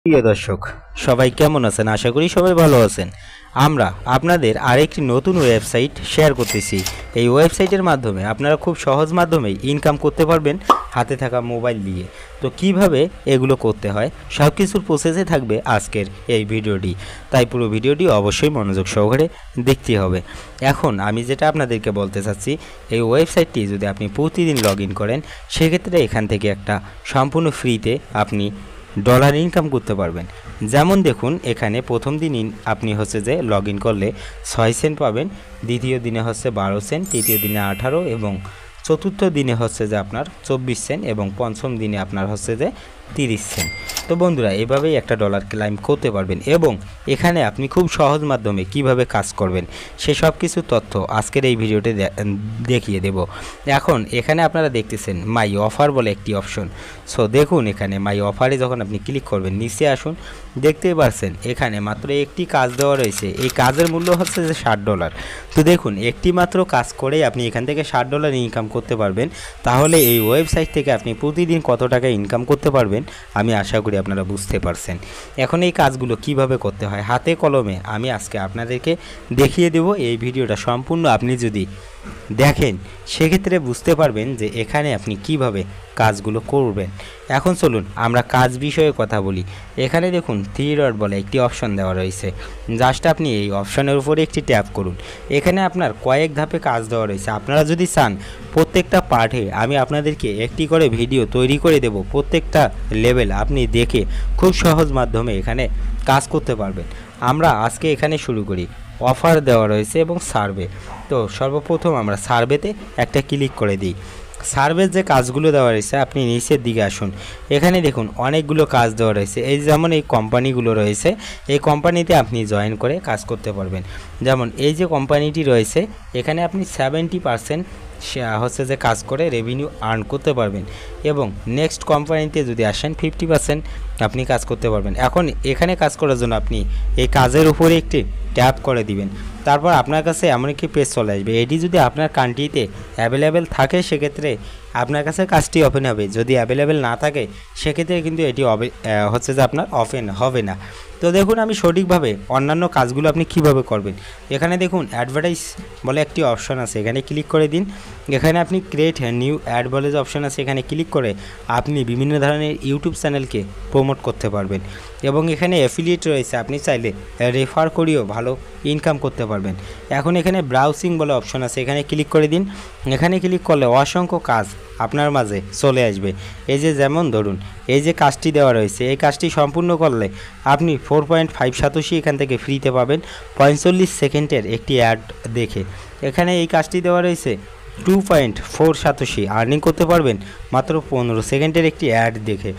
প্রিয় দর্শক সবাই কেমন আছেন? আশা করি সবাই ভালো আছেন। আমরা আপনাদের আরেকটি নতুন ওয়েবসাইট শেয়ার করতেছি। এই ওয়েবসাইটের মাধ্যমে আপনারা খুব সহজ মাধ্যমেই ইনকাম করতে পারবেন হাতে থাকা মোবাইল দিয়ে। তো কিভাবে এগুলো করতে হয় সব কিছুর প্রসেসে থাকবে আজকের এই ভিডিওটি, তাই পুরো ভিডিওটি অবশ্যই মনোযোগ সহকারে দেখতে হবে। এখন আমি যেটা আপনাদেরকে বলতে চাচ্ছি, এই ওয়েবসাইটটি যদি আপনি প্রতিদিন লগ ইন করেন, সেক্ষেত্রে এখান থেকে একটা সম্পূর্ণ ফ্রিতে আপনি ডলার ইনকাম করতে পারবেন। যেমন দেখুন, এখানে প্রথম দিন আপনি যে লগ ইন করলে 6 সেন্ট পাবেন, দ্বিতীয় দিনে 12 সেন্ট, তৃতীয় দিনে 18 এবং চতুর্থ দিনে যে আপনার 24 সেন্ট এবং পঞ্চম দিনে আপনার যে 30 সেন্ট। তো বন্ধুরা, এভাবেই একটা ডলার ক্লাইম করতে পারবেন এবং এখানে আপনি খুব সহজ মাধ্যমে কিভাবে কাজ করবেন সে সব কিছু তথ্য আজকের এই ভিডিওতে দেখিয়ে দেব। এখন এখানে আপনারা দেখতেছেন মাই অফার বলে একটি অপশন। সো দেখুন, এখানে মাই অফারে যখন আপনি ক্লিক করবেন, নিচে আসুন, দেখতেই পাচ্ছেন এখানে মাত্র একটি কাজ দেওয়া রয়েছে। এই কাজের মূল্য যে $60। তো দেখুন, একটি মাত্র কাজ করেই আপনি এখান থেকে $60 ইনকাম করতে পারবেন। তাহলে এই ওয়েবসাইট থেকে আপনি প্রতিদিন কত টাকা ইনকাম করতে পারবেন আমি আশা করি আপনারা বুঝতে পারছেন। এখন এই কাজগুলো কিভাবে করতে হয় হাতে কলমে আমি আজকে আপনাদেরকে দেখিয়ে দেব। এই ভিডিওটা সম্পূর্ণ আপনি যদি দেখেন সেক্ষেত্রে বুঝতে পারবেন যে এখানে আপনি কিভাবে কাজগুলো করবেন। এখন চলুন আমরা কাজ বিষয়ে কথা বলি। এখানে দেখুন 3 ডট বলে একটি অপশন দেওয়া রয়েছে। জাস্ট আপনি এই অপশনের উপরে একটি ট্যাপ করুন। এখানে আপনার কয়েক ধাপে কাজ দেওয়া রয়েছে। আপনারা যদি চান প্রত্যেকটা পার্টে আমি আপনাদেরকে একটি করে ভিডিও তৈরি করে দেব। প্রত্যেকটা লেভেল আপনি দেখে খুব সহজ মাধ্যমে এখানে কাজ করতে পারবেন। আমরা আজকে এখানে শুরু করি। অফার দেওয়া রয়েছে এবং সার্ভে। তো সর্বপ্রথম আমরা সার্ভেতে একটা ক্লিক করে দিই। সার্ভের যে কাজগুলো দেওয়া রয়েছে আপনি নিচের দিকে আসুন। এখানে দেখুন অনেকগুলো কাজ দেওয়া রয়েছে। এই যেমন এই কোম্পানিগুলো রয়েছে, এই কোম্পানিতে আপনি জয়েন করে কাজ করতে পারবেন। যেমন এই যে কোম্পানিটি রয়েছে, এখানে আপনি 70% যে কাজ করে রেভিনিউ আর্ন করতে পারবেন এবং নেক্সট কোম্পানিতে যদি আসেন 50% আপনি কাজ করতে পারবেন। এখন এখানে কাজ করার জন্য আপনি এই কাজের উপরে একটি ট্যাপ করে দিবেন। তারপর আপনার কাছে এমন একটি পেজ চলে আসবে। এটি যদি আপনার কান্ট্রিতে অ্যাভেলেবেল থাকে সেক্ষেত্রে আপনার কাছে কাজটি ওপেন হবে। যদি অ্যাভেলেবেল না থাকে সেক্ষেত্রে কিন্তু এটি যে আপনার ওপেন হবে না। তো দেখুন, আমি সঠিকভাবে অন্যান্য কাজগুলো আপনি কিভাবে করবেন। এখানে দেখুন অ্যাডভার্টাইজ বলে একটি অপশন আছে, এখানে ক্লিক করে দিন। এখানে আপনি ক্রিয়েট নিউ অ্যাড বলে যে অপশন আছে, এখানে ক্লিক করে আপনি বিভিন্ন ধরনের ইউটিউব চ্যানেলকে প্রমোট করতে পারবেন এবং এখানে অ্যাফিলিয়েট রয়েছে, আপনি চাইলে রেফার করিও ভালো ইনকাম করতে পারবেন। এখন এখানে ব্রাউজিং বলে অপশন আছে, এখানে ক্লিক করে দিন। এখানে ক্লিক করলে অসংখ্য কাজ আপনার মাঝে চলে আসবে। এই যে যেমন ধরুন এই যে কাজটি দেওয়া রয়েছে, এই কাজটি সম্পূর্ণ করলে আপনি 4.5 সাতোশি এখান থেকে ফ্রিতে পাবেন 45 সেকেন্ডের একটি অ্যাড দেখে। এখানে এই কাজটি দেওয়া রয়েছে 2.4 সাতোশি আর্নিং করতে পারবেন মাত্র 15 সেকেন্ডের একটি অ্যাড দেখে।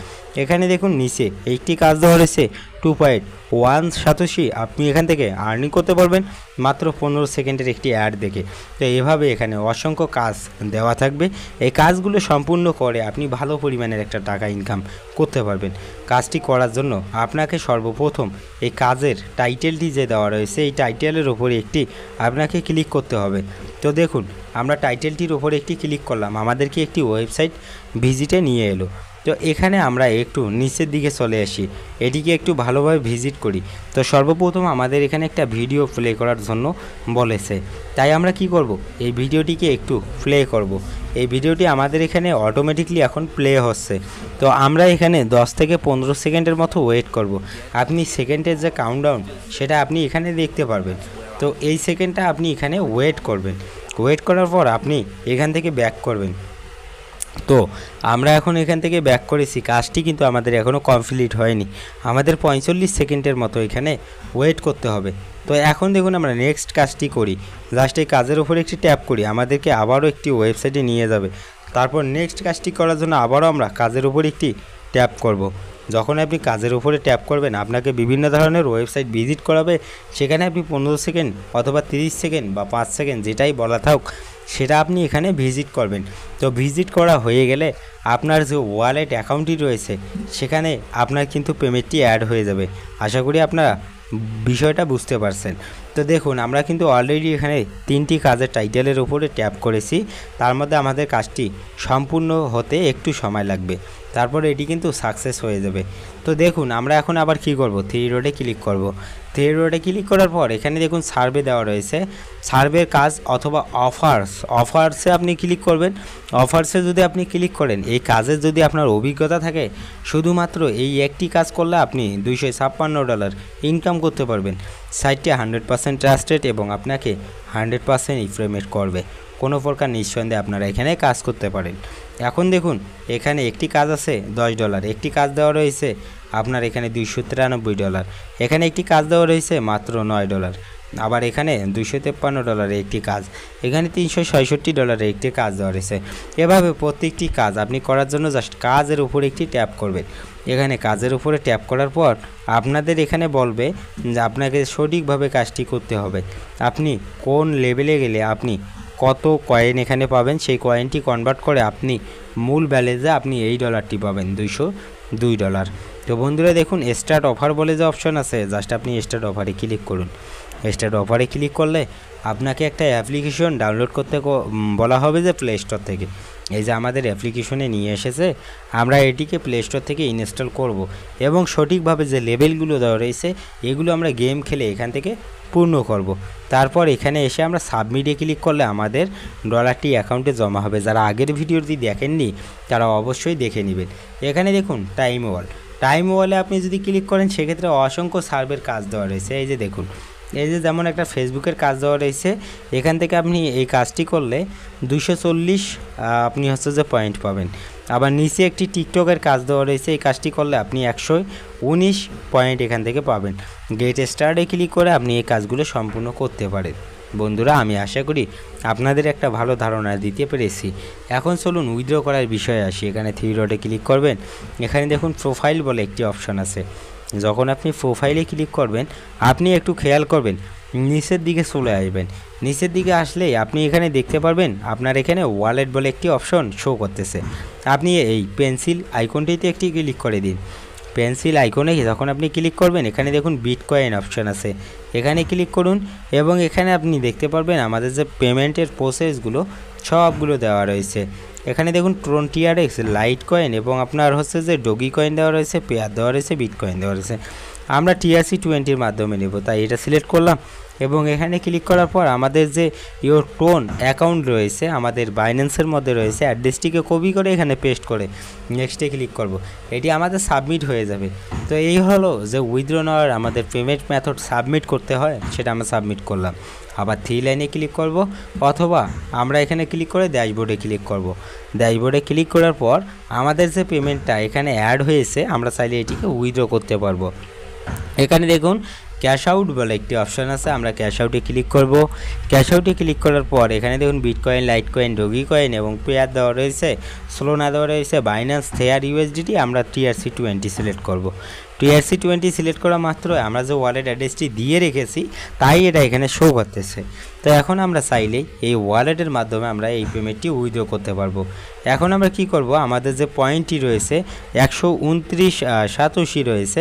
এখানে দেখুন নিচে একটি কাজ দেওয়া রয়েছে 2.1 সাতোশি, আপনি এখান থেকে আর্নিং করতে পারবেন মাত্র 15 সেকেন্ডের একটি অ্যাড দেখে। তো এভাবে এখানে অসংখ্য কাজ দেওয়া থাকবে। এই কাজগুলো সম্পূর্ণ করে আপনি ভালো পরিমাণের একটা টাকা ইনকাম করতে পারবেন। কাজটি করার জন্য আপনাকে সর্বপ্রথম এই কাজের টাইটেলটি যে দেওয়া রয়েছে, এই টাইটেলের ওপরে একটি আপনাকে ক্লিক করতে হবে। তো দেখুন, আমরা টাইটেলটির ওপরে একটি ক্লিক করলাম, আমাদেরকে একটি ওয়েবসাইট ভিজিটে নিয়ে এলো। তো এখানে আমরা একটু নিচের দিকে চলে আসি, এটিকে একটু ভালোভাবে ভিজিট করি। তো সর্বপ্রথম আমাদের এখানে একটা ভিডিও প্লে করার জন্য বলেছে, তাই আমরা কি করব, এই ভিডিওটিকে একটু প্লে করব। এই ভিডিওটি আমাদের এখানে অটোমেটিকলি এখন প্লে হচ্ছে। তো আমরা এখানে 10 থেকে 15 সেকেন্ডের মতো ওয়েট করব। আপনি সেকেন্ডের যে কাউন্টডাউন সেটা আপনি এখানে দেখতে পারবেন। তো এই সেকেন্ডটা আপনি এখানে ওয়েট করবেন। ওয়েট করার পর আপনি এখান থেকে ব্যাক করবেন। তো আমরা এখন এখান থেকে ব্যাক করেছি, কাজটি কিন্তু আমাদের এখনও কমপ্লিট হয়নি। আমাদের 45 সেকেন্ডের মতো এখানে ওয়েট করতে হবে। তো এখন দেখুন আমরা নেক্সট কাজটি করি। জাস্ট এই কাজের উপরে একটি ট্যাপ করি, আমাদেরকে আবারও একটি ওয়েবসাইটে নিয়ে যাবে। তারপর নেক্সট কাজটি করার জন্য আবারও আমরা কাজের উপর একটি ট্যাপ করব। যখন আপনি কাজের উপরে ট্যাপ করবেন আপনাকে বিভিন্ন ধরনের ওয়েবসাইট ভিজিট করাবে। সেখানে আপনি 15 সেকেন্ড অথবা 30 সেকেন্ড বা 5 সেকেন্ড যেটাই বলা থাক সেটা আপনি এখানে ভিজিট করবেন। তো ভিজিট করা হয়ে গেলে আপনার যে ওয়ালেট অ্যাকাউন্টটি রয়েছে সেখানে আপনার কিন্তু পেমেন্টটি অ্যাড হয়ে যাবে। আশা করি আপনারা বিষয়টা বুঝতে পারছেন। তো তো দেখুন আমরা কিন্তু অলরেডি এখানে 3টি কাজের টাইটেলের উপরে ট্যাপ করেছি, তার মধ্যে আমাদের কাজটি সম্পূর্ণ হতে একটু সময় লাগবে, তারপরে এটি কিন্তু সাকসেস হয়ে যাবে। তো দেখুন আমরা এখন আবার কি করব, থ্রি ডটে ক্লিক করব। থ্রি ডটে ক্লিক করার পর এখানে দেখুন সার্ভে দেওয়া রয়েছে, সার্ভের কাজ অথবা অফার্সে আপনি ক্লিক করবেন। অফার্সে যদি আপনি ক্লিক করেন, এই কাজের যদি আপনার অভিজ্ঞতা থাকে, শুধুমাত্র এই একটি কাজ করলে আপনি $256 ইনকাম করতে পারবেন। সাইটটি 100% ট্রাস্টেড এবং আপনাকে 100% পেমেন্ট করবে। কোনো প্রকার নিঃসন্দেহে আপনারা এখানে কাজ করতে পারেন। এখন দেখুন এখানে একটি কাজ আছে $10, একটি কাজ দেওয়া রয়েছে আপনার এখানে $293, এখানে একটি কাজ দেওয়া রয়েছে মাত্র $9, আবার এখানে $253 একটি কাজ, এখানে $366 একটি কাজ দেওয়া রয়েছে। এভাবে প্রত্যেকটি কাজ আপনি করার জন্য জাস্ট কাজের উপরে একটি ট্যাপ করবেন। এখানে কাজের উপরে ট্যাপ করার পর আপনাদের এখানে বলবে যে আপনাকে সঠিকভাবে কাজটি করতে হবে, আপনি কোন লেভেলে গেলে আপনি কত কয়েন এখানে পাবেন, সেই কয়েনটি কনভার্ট করে আপনি মূল ব্যালেন্সে আপনি এই ডলারটি পাবেন $202। তো বন্ধুরা দেখুন স্টার্ট অফার বলে যে অপশন আছে, জাস্ট আপনি স্টার্ট অফারে ক্লিক করুন। স্টার্ট অফারে ক্লিক করলে আপনাকে একটা অ্যাপ্লিকেশন ডাউনলোড করতে বলা হবে যে প্লে স্টোর থেকে। এই যে আমাদের অ্যাপ্লিকেশনে নিয়ে এসেছে, আমরা এটিকে প্লে স্টোর থেকে ইনস্টল করব এবং সঠিকভাবে যে লেভেলগুলো দেওয়া রয়েছে এগুলো আমরা গেম খেলে এখান থেকে পূর্ণ করব। তারপর এখানে এসে আমরা সাবমিটে ক্লিক করলে আমাদের ডলারটি অ্যাকাউন্টে জমা হবে। যারা আগের ভিডিওটি দেখেননি তারা অবশ্যই দেখে নেবেন। এখানে দেখুন টাইম ওয়ালে আপনি যদি ক্লিক করেন সেক্ষেত্রে অসংখ্য সার্ভের কাজ দেওয়া রয়েছে। এই যে দেখুন, এই যে যেমন একটা ফেসবুকের কাজ দেওয়া রয়েছে, এখান থেকে আপনি এই কাজটি করলে 240 আপনি হচ্ছে যে পয়েন্ট পাবেন। আবার নিচে একটি টিকটকের কাজ দেওয়া রয়েছে, এই কাজটি করলে আপনি 119 পয়েন্ট এখান থেকে পাবেন। গেট স্টার্টে ক্লিক করে আপনি এই কাজগুলো সম্পূর্ণ করতে পারেন। বন্ধুরা আমি আশা করি আপনাদের একটা ভালো ধারণা দিতে পেরেছি। এখন চলুন উইথড্র করার বিষয়ে আসি। এখানে থ্রি ডটে ক্লিক করবেন, এখানে দেখুন প্রোফাইল বলে একটি অপশন আছে। যখন আপনি প্রোফাইলে ক্লিক করবেন আপনি একটু খেয়াল করবেন, নিচের দিকে চলে আসবেন। নিচের দিকে আসলেই আপনি এখানে দেখতে পারবেন আপনার এখানে ওয়ালেট বলে একটি অপশন শো করতেছে। আপনি এই পেন্সিল আইকনটিতে একটি ক্লিক করে দিন। পেন্সিল আইকনে যখন আপনি ক্লিক করবেন এখানে দেখুন বিটকয়েন অপশন আছে, এখানে ক্লিক করুন এবং এখানে আপনি দেখতে পারবেন আমাদের যে পেমেন্টের প্রসেসগুলো সবগুলো দেওয়া রয়েছে। এখানে দেখুন TRX, লাইট কয়েন এবং আপনার হচ্ছে যে ডগি কয়েন দেওয়া রয়েছে, পেয়ার দেওয়া রয়েছে, বিটকয়েন দেওয়া রয়েছে। আমরা TRC20 মাধ্যমে নেব, তাই এটা সিলেক্ট করলাম এবং এখানে ক্লিক করার পর আমাদের যে ইওর টোন অ্যাকাউন্ট রয়েছে আমাদের বাইন্যান্সের মধ্যে রয়েছে, অ্যাড্রেসটিকে কপি করে এখানে পেস্ট করে নেক্সটে ক্লিক করব। এটি আমাদের সাবমিট হয়ে যাবে। তো এই হলো যে উইথড্র নেওয়ার আমাদের পেমেন্ট মেথড সাবমিট করতে হয়, সেটা আমরা সাবমিট করলাম। আবার থ্রি লাইনে ক্লিক করব অথবা আমরা এখানে ক্লিক করে ড্যাশবোর্ডে ক্লিক করব। ড্যাশবোর্ডে ক্লিক করার পর আমাদের যে পেমেন্টটা এখানে অ্যাড হয়েছে আমরা চাইলে এটিকে উইথড্র করতে পারবো। এখানে দেখুন ক্যাশ আউট বলে একটি অপশান আছে, আমরা ক্যাশ আউটে ক্লিক করব। ক্যাশ আউটে ক্লিক করার পর এখানে দেখুন bitcoin, light coin, doggy coin এবং পেয়ার দেওয়া রয়েছে, সোলোনা দেওয়া রয়েছে, বাইন্যান্স, থেয়ার, USDT। আমরা TRC20 সিলেক্ট করব। TRC20 সিলেক্ট করা মাত্র আমরা যে ওয়ালেট অ্যাড্রেসটি দিয়ে রেখেছি তাই এটা এখানে শো করতেছে। তো এখন আমরা চাইলেই এই ওয়ালেটের মাধ্যমে আমরা এই পেমেন্টটি উইথড্র করতে পারবো। এখন আমরা কি করব, আমাদের যে পয়েন্টটি রয়েছে 129.87 রয়েছে,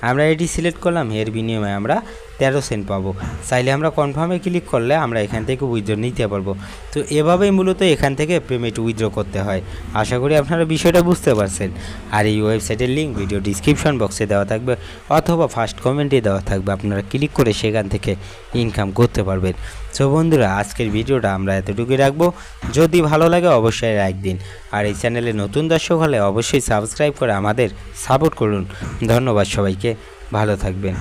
আমরা এটি সিলেক্ট করলাম, এর বিনিময়ে আমরা 13 সেন্ট পাবো। চাইলে আমরা কনফার্মে ক্লিক করলে আমরা এখান থেকে উইথড্র নিতে পারবো। তো এভাবেই মূলত এখান থেকে পেমেন্ট উইথড্র করতে হয়। আশা করি আপনারা বিষয়টা বুঝতে পারছেন। আর এই ওয়েবসাইটের লিঙ্ক ভিডিও ডিসক্রিপশন বক্সে দেওয়া থাকবে অথবা ফার্স্ট কমেন্টে দেওয়া থাকবে, আপনারা ক্লিক করে সেখান থেকে ইনকাম করতে পারবেন। সো বন্ধুরা আজকের ভিডিওটা আমরা এতটুকুই রাখবো। যদি ভালো লাগে অবশ্যই লাইক দিন, আর এই চ্যানেলে নতুন দর্শক হলে অবশ্যই সাবস্ক্রাইব করে আমাদের সাপোর্ট করুন। ধন্যবাদ সবাইকে, ভালো থাকবেন।